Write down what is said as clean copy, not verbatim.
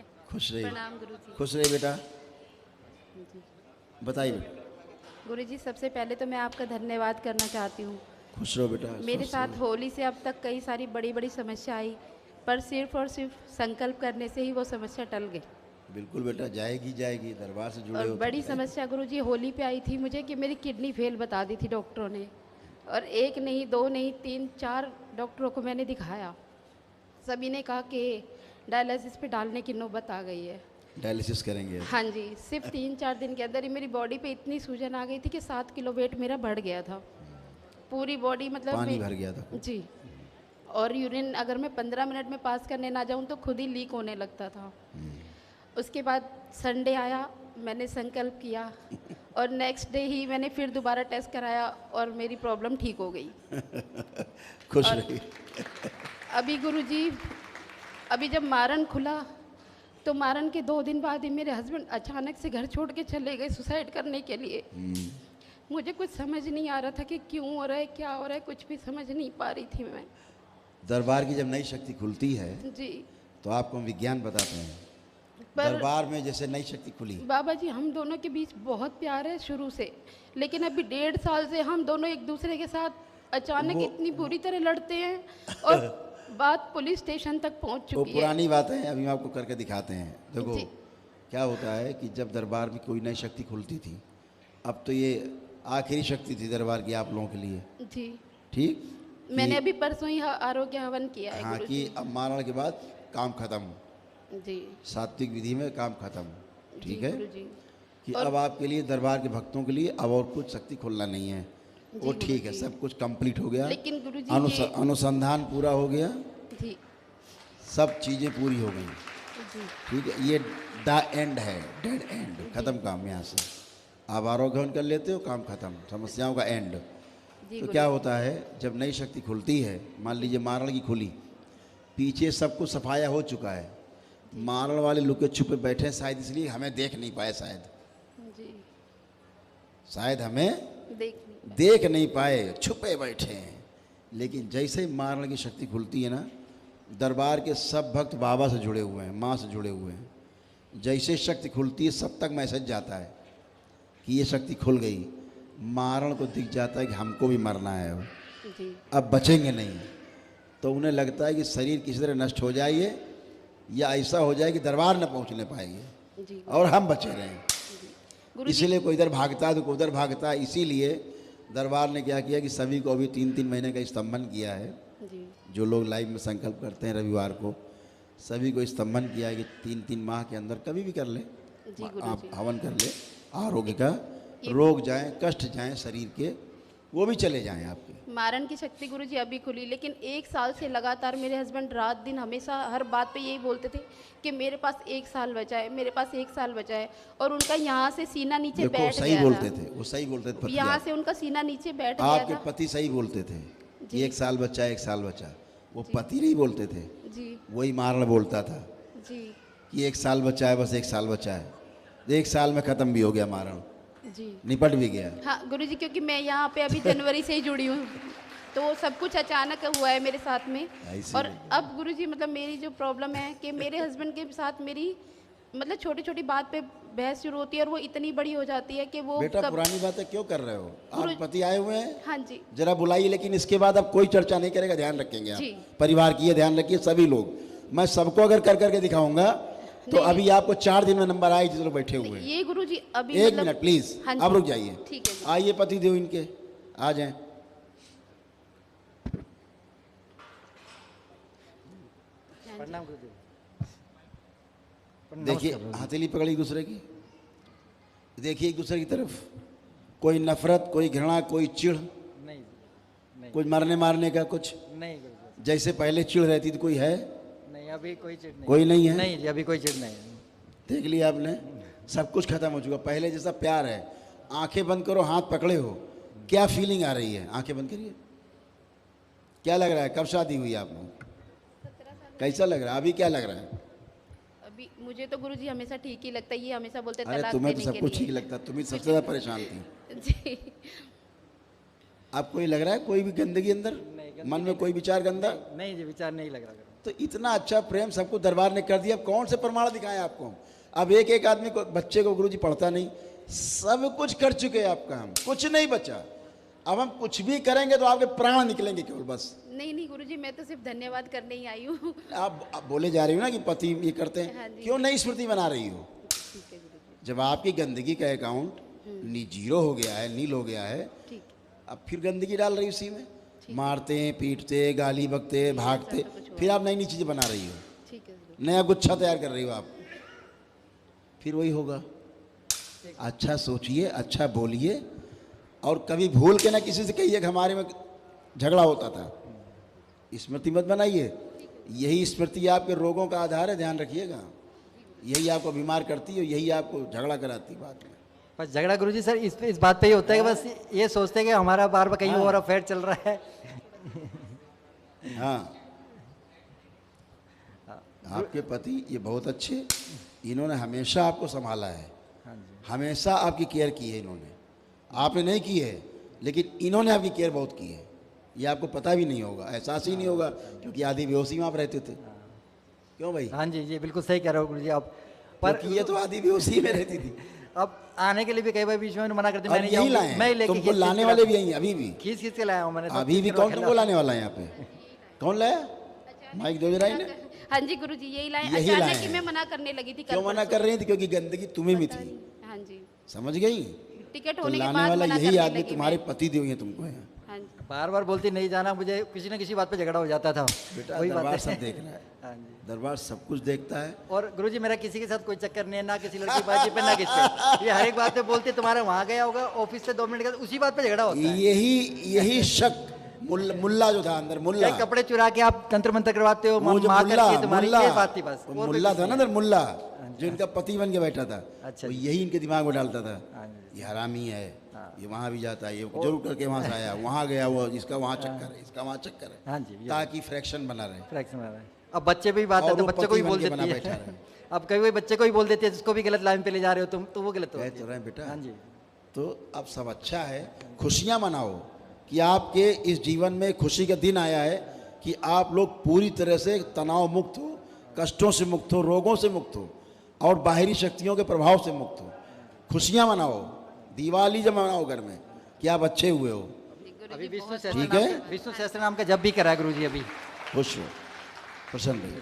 है। खुश रहिए। प्रणाम गुरुजी। खुश रहिए बेटा। जी बताइए। गुरुजी, सबसे पहले तो मैं आपका धन्यवाद करना चाहती हूँ। खुश रहो बेटा। मेरे स्वस्थ साथ रहो। होली से अब तक कई सारी बड़ी बड़ी समस्या आई, पर सिर्फ और सिर्फ संकल्प करने से ही वो समस्या टल गई। बिल्कुल बेटा, जाएगी जाएगी, दरबार से जुड़े और हो तो बड़ी जाएगी। समस्या गुरुजी होली पे आई थी मुझे कि मेरी किडनी फेल बता दी थी डॉक्टरों ने, और एक नहीं, दो नहीं, तीन चार डॉक्टरों को मैंने दिखाया। सभी ने कहा कि डायलिसिस पे डालने की नौबत आ गई है। डायलिसिस करेंगे। हाँ जी, सिर्फ 3-4 दिन के अंदर ही मेरी बॉडी पे इतनी सूजन आ गई थी कि 7 किलो वेट मेरा बढ़ गया था। पूरी बॉडी मतलब पानी भर गया था। जी। और यूरिन अगर मैं 15 मिनट में पास करने ना जाऊं तो खुद ही लीक होने लगता था। उसके बाद संडे आया, मैंने संकल्प किया और नेक्स्ट डे ही मैंने फिर दोबारा टेस्ट कराया और मेरी प्रॉब्लम ठीक हो गई। खुश और रहिए। अभी गुरुजी, अभी जब मारन खुला तो मारन के 2 दिन बाद ही मेरे हस्बैंड अचानक से घर छोड़ के चले गए सुसाइड करने के लिए। मुझे कुछ समझ नहीं आ रहा था कि क्यों हो रहा है, क्या हो रहा है, कुछ भी समझ नहीं पा रही थी मैं। दरबार की जब नई शक्ति खुलती है जी। तो आपको हम विज्ञान बताते हैं। पर दरबार में जैसे नई शक्ति खुली। बाबा जी, हम दोनों के बीच बहुत प्यार है शुरू से, लेकिन अभी 1.5 साल से हम दोनों एक दूसरे के साथ अचानक इतनी बुरी तरह लड़ते हैं और बात पुलिस स्टेशन तक पहुंच वो चुकी है। पुरानी बातें हैं, अभी हम आपको करके दिखाते हैं। देखो जी। क्या होता है कि जब दरबार में कोई नई शक्ति खुलती थी, अब तो ये आखिरी शक्ति थी दरबार की आप लोगों के लिए। जी। ठीक। मैंने अभी परसों ही आरोग्य हवन किया है हाँ, गुरुजी। कि अब मारण के बाद काम खत्म, जी। सात्विक विधि में काम खत्म। ठीक जी है गुरुजी। कि और अब आपके लिए दरबार के भक्तों के लिए अब और कुछ शक्ति खुलना नहीं है। वो जी ठीक है, गुरुजी। सब कुछ कंप्लीट हो गया। लेकिन गुरुजी ये अनुसंधान पूरा हो गया, जी। सब चीज़ें पूरी हो गई। जी। ठीक है, ये द एंड है, डेड एंड, खत्म काम यहाँ से। आप आरोग्य कर लेते हो, काम खत्म, समस्याओं का एंड। जी तो गुरुजी। क्या होता है जब नई शक्ति खुलती है, मान लीजिए मारण की खुली, पीछे सब कुछ सफाया हो चुका है, मारण वाले लुके छुपे बैठे हैं, शायद इसलिए हमें देख नहीं पाए, जी। शायद हमें देख देख नहीं पाए, छुपे बैठे हैं। लेकिन जैसे ही मारण की शक्ति खुलती है ना, दरबार के सब भक्त बाबा से जुड़े हुए हैं, माँ से जुड़े हुए हैं। जैसे शक्ति खुलती है सब तक मैसेज जाता है कि ये शक्ति खुल गई। मारण को दिख जाता है कि हमको भी मरना है, जी। अब बचेंगे नहीं। तो उन्हें लगता है कि शरीर किसी तरह नष्ट हो जाइए या ऐसा हो जाए कि दरबार न पहुंचने पाएंगे जी और हम बचे रहें। गुरुजी। इसीलिए कोई इधर भागता है तो कोई उधर भागता है। इसीलिए दरबार ने क्या किया कि सभी को अभी 3-3 महीने का स्तंभन किया है। जी। जो लोग लाइव में संकल्प करते हैं रविवार को, सभी को स्तंभन किया है कि 3-3 माह के अंदर कभी भी कर ले, जी आप गुरुजी। हवन कर ले, आरोग्य का, रोग जाएं, कष्ट जाएं शरीर के, वो भी चले जाएं आपके। मारन की शक्ति गुरुजी अभी खुली, लेकिन 1 साल से लगातार मेरे हस्बैंड रात दिन हमेशा हर बात पे यही बोलते थे कि मेरे पास 1 साल बचा है, मेरे पास 1 साल बचा है। और उनका यहाँ से सीना नीचे देखो बैठ सही गया बोलते था। थे, वो सही बोलते थे। यहाँ से उनका सीना नीचे बैठ गया आपके था। पति सही बोलते थे कि जी। 1 साल बचा, 1 साल बचा। वो पति नहीं बोलते थे, जी। वही मारण बोलता था जी। कि 1 साल बचा है, बस 1 साल बचा है। 1 साल में खत्म भी हो गया मारण, जी। निपट भी गया। हाँ गुरुजी, क्योंकि मैं यहाँ पे अभी जनवरी से ही जुड़ी हूँ, तो सब कुछ अचानक हुआ है मेरे साथ में। ऐसे और ही। अब गुरुजी मतलब मेरी जो प्रॉब्लम है कि मेरे हस्बैंड के साथ मेरी मतलब छोटी छोटी बात पे बहस शुरू होती है और वो इतनी बड़ी हो जाती है कि वो बेटा पुरानी बातें क्यों कर रहे हो? आप पति आए हुए हैं, हाँ जी। जरा बुलाइए। लेकिन इसके बाद अब कोई चर्चा नहीं करेगा, ध्यान रखेंगे आप। जी। परिवार की ये ध्यान रखिए सभी लोग। मैं सबको अगर कर करके दिखाऊंगा तो नहीं, अभी आपको 4 दिन में नंबर आए जिस लोग बैठे हुए हैं। ये गुरुजी अभी एक मतलब मिनट प्लीज, हाँ जी। आप रुक जाइए। ठीक है जी। आइए पति देव इनके आ जाएं। प्रणाम गुरुदेव। देखिए हथेली पकड़ी एक दूसरे की, देखिए एक दूसरे की तरफ। कोई नफरत, कोई घृणा, कोई चिढ़, नहीं नहीं कुछ मरने मारने का कुछ, नहीं गुरुदेव, जैसे पहले चिढ़ रहती थी, कोई है? नहीं अभी कोई चिढ़ नहीं। कोई नहीं है? नहीं जी, अभी कोई चिढ़ नहीं है। देख लिया आपने, सब कुछ खत्म हो चुका। पहले जैसा प्यार है। आंखें बंद करो, हाथ पकड़े हो, क्या फीलिंग आ रही है? आंखें बंद करिए। क्या लग रहा है? कब शादी हुई आपको? 17 साल कैसा लग रहा है अभी? क्या लग रहा है? अभी मुझे तो गुरुजी हमेशा ठीक ही लगता है। ये हमेशा बोलते अरे तलाक तुम्हें तो देने सब के कुछ लिए। ठीक लगता, तुम ही सबसे ज़्यादा परेशान थी। जी। आपको ये लग रहा है कोई भी गंदगी अंदर, नहीं, गंदगी मन में कोई विचार गंदा? नहीं जी, विचार नहीं लग रहा। तो इतना अच्छा प्रेम सबको दरबार ने कर दिया, अब कौन से प्रमाण दिखाएं आपको। अब एक एक आदमी को, बच्चे को गुरुजी पढ़ता नहीं, सब कुछ कर चुके हैं आपका, हम कुछ नहीं बचा। अब हम कुछ भी करेंगे तो आपके प्राण निकलेंगे केवल बस। नहीं नहीं गुरुजी, मैं तो सिर्फ धन्यवाद करने ही आई हूँ। आप बोले जा रही हो ना कि पति ये करते हैं, हाँ जी। क्यों नई स्मृति बना रही हो? ठीक है गुरुजी। जब आपकी गंदगी का अकाउंट जीरो हो गया है, नील हो गया है, ठीक। अब फिर गंदगी डाल रही उसी में, मारते हैं, पीटते, गाली बकते, भागते, फिर आप नई नई चीज़ें बना रही हो, ठीक है गुरुजी। नया गुच्छा तैयार कर रही हो आप, फिर वही होगा। अच्छा सोचिए, अच्छा बोलिए, और कभी भूल के ना किसी से कहिए कि हमारे में झगड़ा होता था। स्मृति मत बनाइए, यही स्मृति आपके रोगों का आधार है, ध्यान रखिएगा। यही आपको बीमार करती है, यही आपको झगड़ा कराती है बाद में। बस झगड़ा गुरुजी सर इस बात पे ही होता है कि बस ये सोचते हैं कि हमारा बार बार कहीं और अफेयर चल रहा है। हाँ, आपके पति ये बहुत अच्छे, इन्होंने हमेशा आपको संभाला है, हाँ जी। हमेशा आपकी केयर की है इन्होंने, आपने नहीं की है, लेकिन इन्होंने आपकी केयर बहुत की है। ये आपको पता भी नहीं होगा, एहसास ही नहीं होगा, क्योंकि आधी बेहोशी में आप रहते थे। क्यों भाई? हाँ जी, ये बिल्कुल सही कह रहे हो गुरुजी आप। पर क्योंकि ये तो आधी बेहोशी में रहती थी। अब आने के लिए भी कई बार बीच में मना करते, अब मैं नहीं यही जाऊंगा, लाए मैं हैं, लेके तुमको लाने वाले भी यही, अभी भी खींच खींच के लाया हूँ मैंने तो। अभी भी कौन तुमको लाने वाला है यहाँ पे? कौन लाया? माइक दो जरा इन्हें। हाँ जी गुरुजी, यही लाए। यही लाए अचानक ही हैं। मैं मना करने लगी थी। क्यों मना कर रही थी? क्योंकि गंदगी तुम्हें भी थी, हाँ जी, समझ गई? टिकट तो होने के लाने बाद वाला मना यही करने आदमी लगी तुम्हारे मैं। पति देव हैं तुमको यहाँ। हाँ जी। बार बार बोलती नहीं जाना, मुझे किसी न किसी बात पे झगड़ा हो जाता था। बेटा वही बात दरबार है। सब देख रहा है, हाँ जी। दरबार सब कुछ देखता है। और गुरुजी मेरा किसी के साथ कोई चक्कर नहीं है, ना किसी लड़की बाजी पे ना किसी पे। ये हर एक बात पे बोलते तुम्हारा वहां गया होगा, ऑफिस से 2 मिनट का उसी बात पे झगड़ा होता है। यही शक मुल्ला जो था अंदर, मुल्ला, क्या कपड़े चुरा के आप तंत्र मंत्र करवाते हो, वो जो माँ मुल्ला, करके तुम्हारी मुल्ला, ये बात थी बस। वो और कोई मुल्ला कुछ था ना नहीं अंदर, मुल्ला जो इनका पति बन के बैठा था, अच्छा वो जी। यही इनके दिमाग में डालता था, हाँ जी। ये हरामी है, ये वहाँ भी जाता है, ये जरूर करके वहाँ से आया, वहाँ गया, वो इसका वहाँ चक्कर है, इसका वहाँ चक्कर है, हाँ जी, ये ताकि फ्रैक्शन बना रहे। फ्रैक्शन में आ रहा है। अब बच्चे भी बात और है तो वो बच्चे को ही पति बोल बन के बना देती बैठा है। रहे। अब कभी कोई बच्चे को ही बोल देती है जिसको भी गलत लाइन पे ले जा रहे हो तुम, तो वो गलत हो कह जाती तो है। रहे बेटा। हाँ जी। तो अब सब अच्छा है, खुशियाँ मनाओ कि आपके इस जीवन में खुशी का दिन आया है कि आप लोग पूरी तरह से तनाव मुक्त हो, कष्टों से मुक्त हो, रोगों से मुक्त हो, और बाहरी शक्तियों के प्रभाव से मुक्त हो। खुशियाँ मनाओ, दिवाली जब मनाओ घर में कि आप अच्छे हुए हो। अभी ठीक है? विष्णु सहस्त्र नाम का जब भी करा गुरुजी अभी। खुश हो, प्रसन्न रहिए।